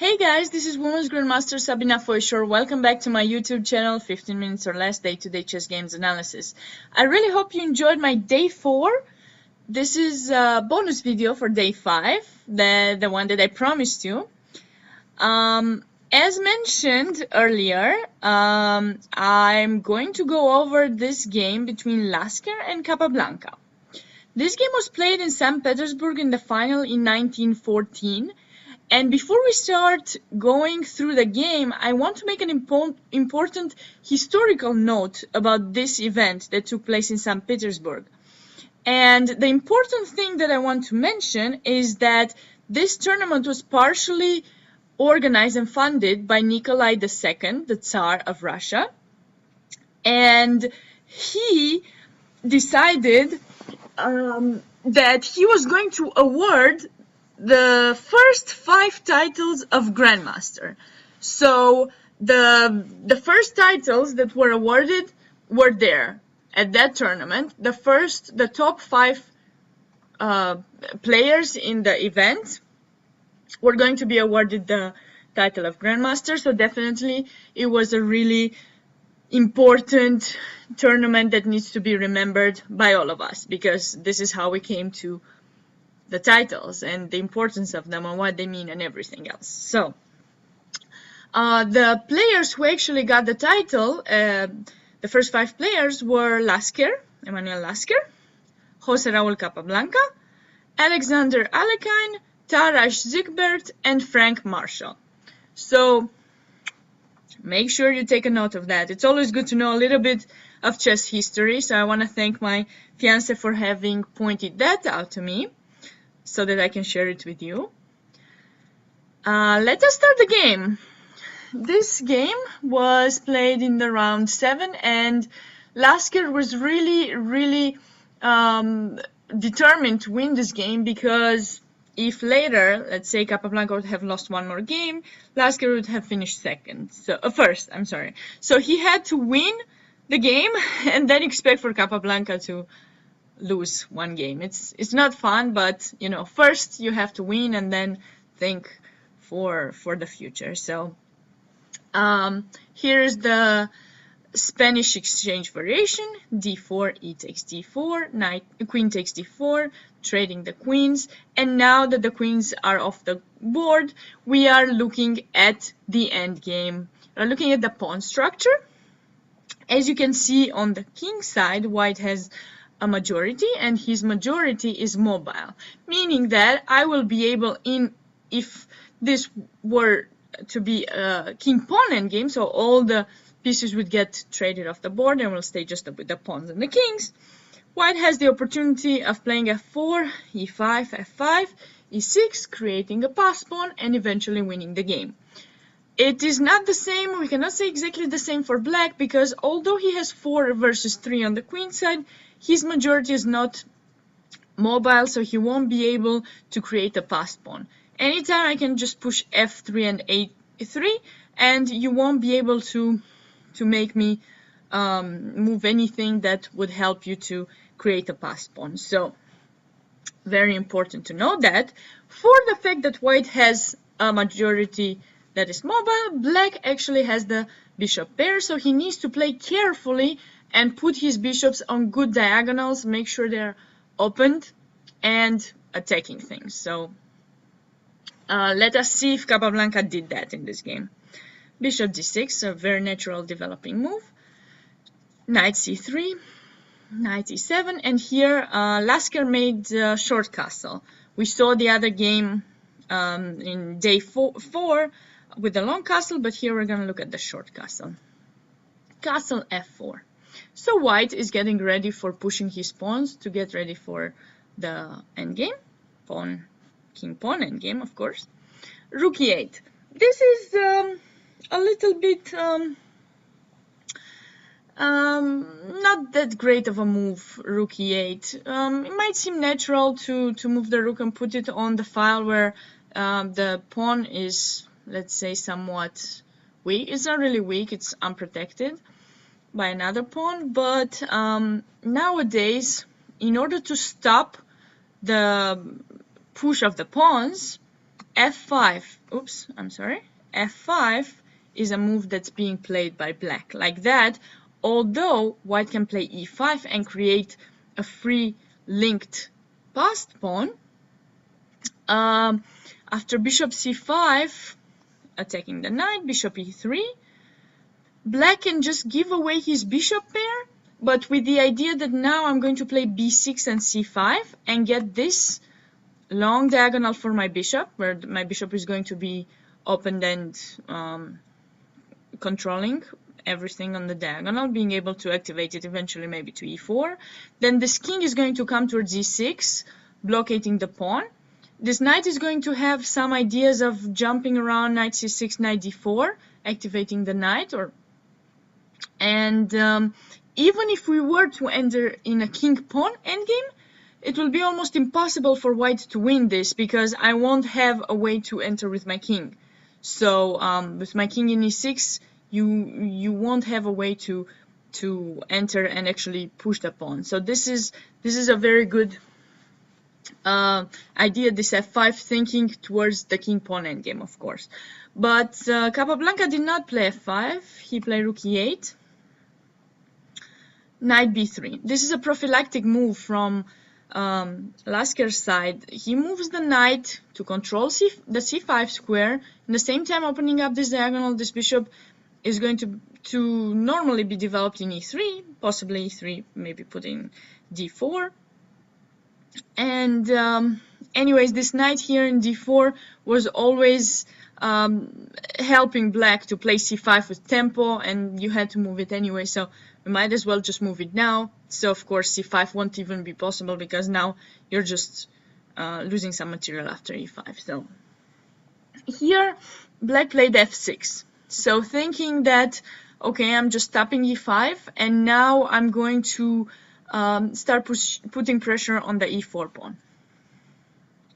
Hey guys, this is Women's Grandmaster Sabina Foishor. Welcome back to my YouTube channel, 15 minutes or less day-to-day chess games analysis. I really hope you enjoyed my day 4. This is a bonus video for day 5, the one that I promised you. As mentioned earlier, I'm going to go over this game between Lasker and Capablanca. This game was played in St. Petersburg in the final in 1914. And before we start going through the game, I want to make an important historical note about this event that took place in St. Petersburg. And the important thing that I want to mention is that this tournament was partially organized and funded by Nikolai II, the Tsar of Russia. And he decided that he was going to award the first 5 titles of Grandmaster. So the first titles that were awarded were there at that tournament. The top 5 players in the event were going to be awarded the title of Grandmaster. So definitely it was a really important tournament that needs to be remembered by all of us, because this is how we came to the titles and the importance of them and what they mean and everything else. So the players who actually got the title, the first 5 players were Lasker, Emmanuel Lasker, Jose Raul Capablanca, Alexander Alekhine, Taras Zigbert, and Frank Marshall. So make sure you take a note of that. It's always good to know a little bit of chess history, so I want to thank my fiancé for having pointed that out to me, so that I can share it with you. Let us start the game. This game was played in the round 7, and Lasker was really determined to win this game, because if later, let's say Capablanca would have lost one more game, Lasker would have finished first. So he had to win the game and then expect for Capablanca to lose one game. It's not fun, but you know, first you have to win and then think for the future. So here's the Spanish exchange variation: d4, e takes d4, queen takes d4, trading the queens. And now that the queens are off the board, we are looking at the end game. We're looking at the pawn structure. As you can see on the king side, white has a majority, and his majority is mobile, meaning that I will be able, if this were to be a king-pawn endgame, so all the pieces would get traded off the board and will stay just with the pawns and the kings, white has the opportunity of playing f4, e5, f5, e6, creating a pass pawn and eventually winning the game. It is not the same, we cannot say exactly the same for black, because although he has 4 versus 3 on the queen side, his majority is not mobile, so he won't be able to create a passed pawn. Anytime I can just push f3 and a3, and you won't be able to make me move anything that would help you to create a passed pawn. So very important to know that. For the fact that white has a majority that is mobile, black actually has the bishop pair, so he needs to play carefully and put his bishops on good diagonals, make sure they're opened and attacking things. So let us see if Capablanca did that in this game. Bishop d6, a very natural developing move. Knight c3, knight e7, and here Lasker made short castle. We saw the other game in day 4 with the long castle, but here we're going to look at the short castle. Castle f4. So white is getting ready for pushing his pawns to get ready for the endgame. Pawn, king pawn endgame, of course. Rook e8. This is a little bit not that great of a move, rook e8. It might seem natural to move the rook and put it on the file where the pawn is, let's say, somewhat weak. It's not really weak, it's unprotected by another pawn, but nowadays, in order to stop the push of the pawns f5, oops, I'm sorry, f5 is a move that's being played by black like that, although white can play e5 and create a free linked passed pawn. After bishop c5, attacking the knight, bishop e3, black can just give away his bishop pair, but with the idea that now I'm going to play b6 and c5 and get this long diagonal for my bishop, where my bishop is going to be opened and controlling everything on the diagonal, being able to activate it eventually maybe to e4. Then this king is going to come towards e6, blockading the pawn. This knight is going to have some ideas of jumping around knight c6, knight d4, activating the knight, and even if we were to enter in a king-pawn endgame, it will be almost impossible for white to win this because I won't have a way to enter with my king. So with my king in e6, you won't have a way to enter and actually push the pawn. So this is a very good idea, this f5, thinking towards the king-pawn endgame, of course. But Capablanca did not play f5. He played rook e8, knight b3. This is a prophylactic move from Lasker's side. He moves the knight to control the c5 square, in the same time opening up this diagonal. This bishop is going to normally be developed in e3, possibly e3, maybe put in d4. And anyways, this knight here in d4 was always helping black to play c5 with tempo, and you had to move it anyway, so we might as well just move it now. So of course c5 won't even be possible because now you're just losing some material after e5. So here black played f6, so thinking that okay, I'm just tapping e5 and now I'm going to start putting pressure on the e4 pawn.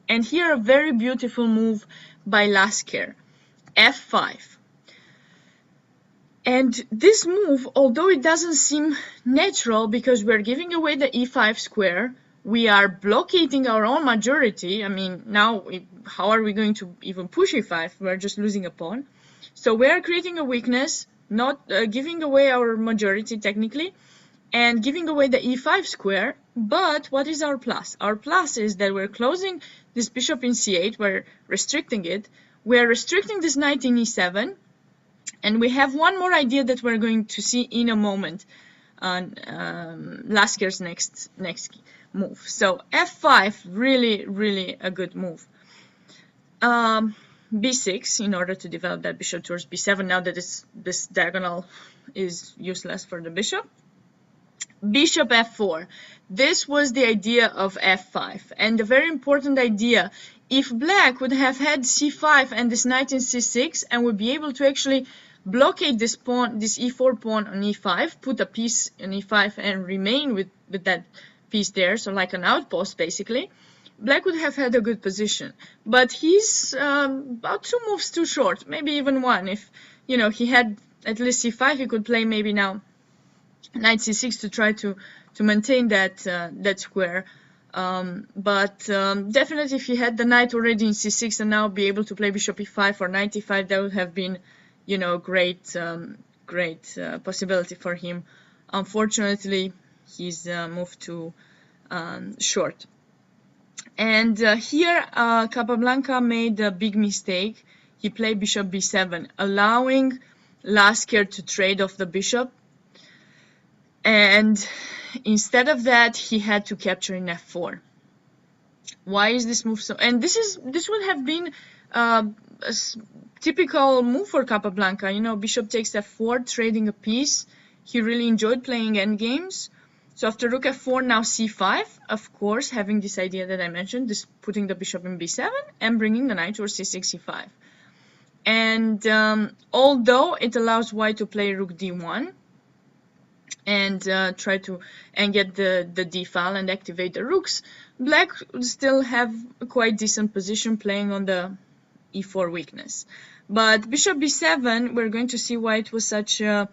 And here a very beautiful move by Lasker, f5. And this move, although it doesn't seem natural because we're giving away the e5 square, we are blockading our own majority. I mean, now how are we going to even push e5? We're just losing a pawn. So we are creating a weakness, not giving away our majority technically, and giving away the e5 square. But what is our plus? Our plus is that we're closing this bishop in c8, we're restricting it, we're restricting this knight in e7, and we have one more idea that we're going to see in a moment on Lasker's next move. So f5, really a good move. b6 in order to develop that bishop towards b7, now that this diagonal is useless for the bishop. Bishop f4. This was the idea of f5, and a very important idea. If black would have had c5 and this knight in c6 and would be able to actually blockade this pawn, this e4 pawn on e5, put a piece on e5 and remain with that piece there, so like an outpost basically, black would have had a good position. But he's about 2 moves too short, maybe even 1. If he had at least c5, he could play maybe now knight c6 to try to maintain that square. But definitely if he had the knight already in c6 and now be able to play bishop e5 or knight e5, that would have been great possibility for him. Unfortunately, he's moved too short. And here Capablanca made a big mistake. He played bishop b7, allowing Lasker to trade off the bishop, and instead of that he had to capture in f4. Why is this move so? And this would have been a typical move for Capablanca. Bishop takes f4, trading a piece. He really enjoyed playing endgames. So after rook f4, now c5, of course, having this idea that I mentioned, this putting the bishop in b7 and bringing the knight towards c6, c5. And although it allows white to play rook d1 and try to get the d file and activate the rooks, black would still have a quite decent position playing on the e4 weakness. But bishop b7, we're going to see why it was such a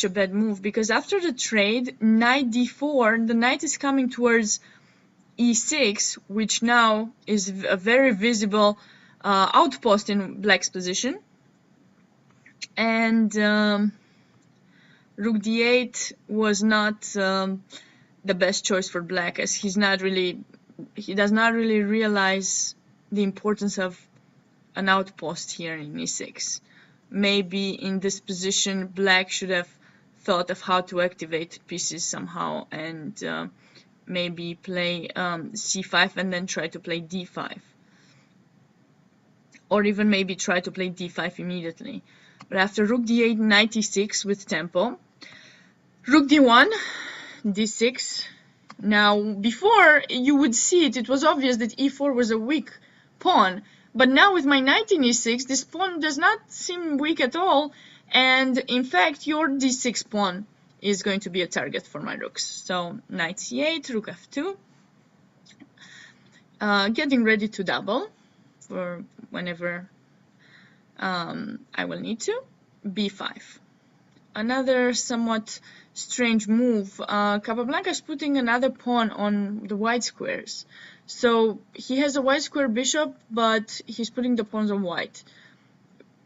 bad move, because after the trade, knight d4, the knight is coming towards e6, which now is a very visible outpost in black's position. And rook d8 was not the best choice for black, as he does not really realize the importance of an outpost here in e6. Maybe in this position black should have thought of how to activate pieces somehow, and maybe play c5 and then try to play d5, or even maybe try to play d5 immediately. But after rook d8, knight e6 with tempo, rook d1, d6. Now before you would see it was obvious that e4 was a weak pawn, but now with my knight in e6, this pawn does not seem weak at all, and in fact your d6 pawn is going to be a target for my rooks. So knight c8, rook f2, getting ready to double for whenever I will need to, b5. Another somewhat strange move. Capablanca is putting another pawn on the white squares. So he has a white square bishop, but he's putting the pawns on white.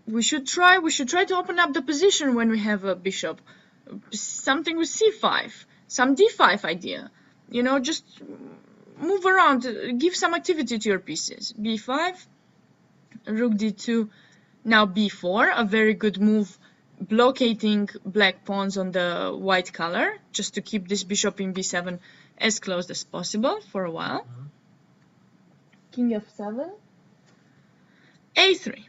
We should try to open up the position when we have a bishop. Something with c5, some d5 idea. You know, just move around, give some activity to your pieces. b5, rook d2, now b4, a very good move, blockading black pawns on the white color, just to keep this bishop in b7 as close as possible for a while. King f7, a3,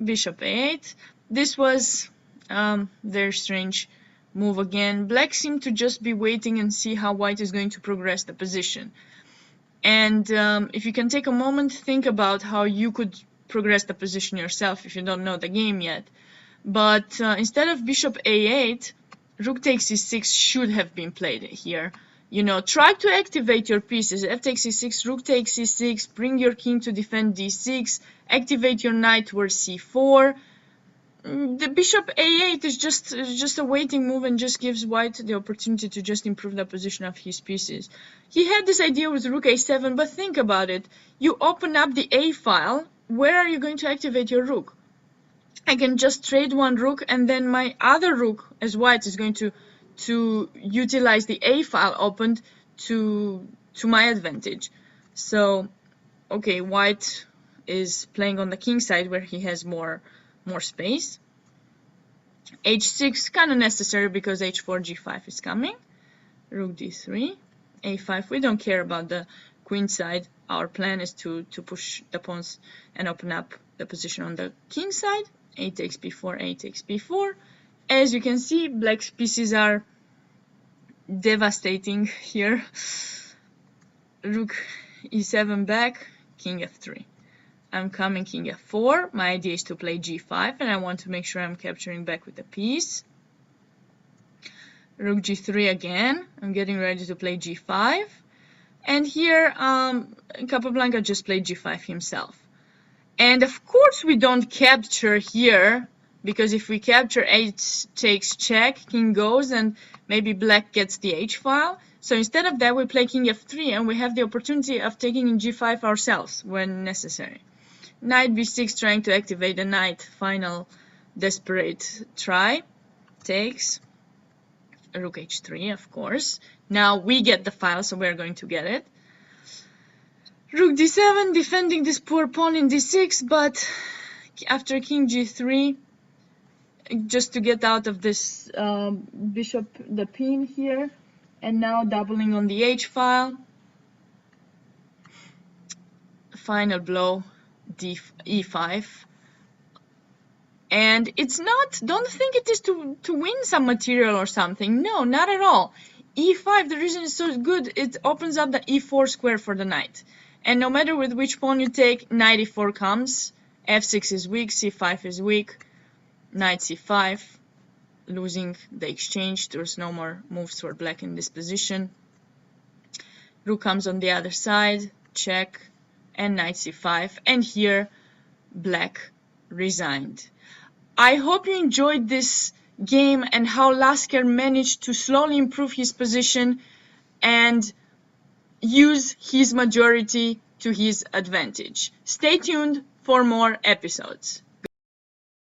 bishop a8. This was very strange move again. Black seemed to just be waiting and see how white is going to progress the position. And if you can take a moment, think about how you could progress the position yourself if you don't know the game yet. But instead of bishop a8, rook takes e6 should have been played here. You know, try to activate your pieces. F takes e6, rook takes e6, bring your king to defend d6, activate your knight towards c4. The bishop a8 is just a waiting move and just gives white the opportunity to just improve the position of his pieces. He had this idea with rook a7, but think about it. You open up the a file, where are you going to activate your rook? I can just trade one rook, and then my other rook as white is going to utilize the a file opened to my advantage. So okay, white is playing on the king side where he has more space. h6 kind of necessary because h4 g5 is coming. Rook d3, a5. We don't care about the queen side. Our plan is to push the pawns and open up the position on the king side. A takes b4, a takes b4. As you can see, black's pieces are devastating here. Rook e7 back, king f3. I'm coming king f4. My idea is to play g5, and I want to make sure I'm capturing back with a piece. Rook g3 again. I'm getting ready to play g5. And here, Capablanca just played g5 himself. And of course we don't capture here, because if we capture, h takes check, king goes, and maybe black gets the h-file. So instead of that, we play king f3, and we have the opportunity of taking in g5 ourselves when necessary. Knight b6, trying to activate the knight, final desperate try, takes. Rook h3, of course. Now we get the file, so we're going to get it. Rook d7, defending this poor pawn in d6, but after king g3, just to get out of this bishop, the pin here, and now doubling on the h-file. Final blow, e5. And it's not, don't think it is to win some material or something. No, not at all. e5, the reason it's so good, it opens up the e4 square for the knight. And no matter with which pawn you take, knight e4 comes, f6 is weak, c5 is weak, knight c5, losing the exchange. There's no more moves for black in this position. Rook comes on the other side, check, and knight c5. And here, black resigned. I hope you enjoyed this game and how Lasker managed to slowly improve his position and use his majority to his advantage. Stay tuned for more episodes.